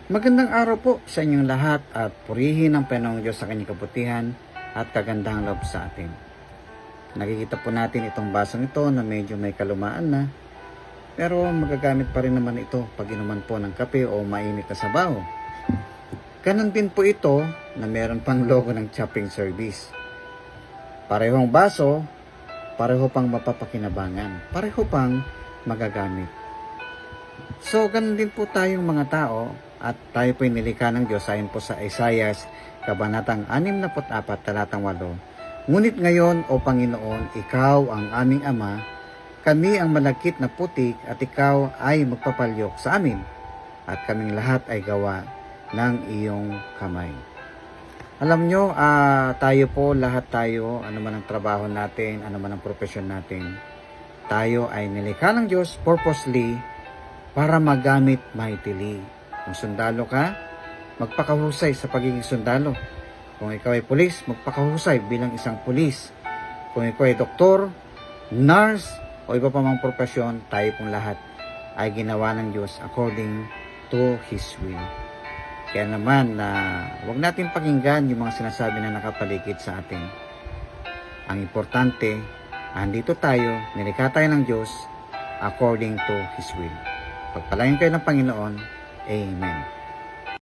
Magandang araw po sa inyong lahat at purihin ang Panginoong Diyos sa kanyang kabutihan at kagandahang loob sa atin. Nakikita po natin itong basong ito na medyo may kalumaan na, pero magagamit pa rin naman ito pag inuman po ng kape o mainit na sabaw. Ganon din po ito na meron pang logo ng chopping service. Parehong baso, pareho pang mapapakinabangan, pareho pang magagamit. So, ganun din po tayong mga tao at tayo po'y nilikha ng Diyos ayon po sa Isaiah, Kabanatang 64, talatang 8. Ngunit ngayon, O Panginoon, Ikaw ang aming Ama, kami ang malagkit na putik at Ikaw ay magpapalyok sa amin at kaming lahat ay gawa ng iyong kamay. Alam nyo, tayo po, lahat tayo, ano man ang trabaho natin, ano man ang profesyon natin, tayo ay nilikha ng Diyos purposely para magamit mightily. Kung sundalo ka, magpakahusay sa pagiging sundalo. Kung ikaw ay pulis, magpakahusay bilang isang pulis. Kung ikaw ay doktor, nurse, o iba pa mang profesyon, tayo pong lahat ay ginawa ng Diyos according to His will. Kaya naman, huwag natin pakinggan yung mga sinasabi na nakapaligid sa atin. Ang importante, andito tayo, nilikha tayo ng Diyos according to His will. Pagpalain kayo ng Panginoon. Amen.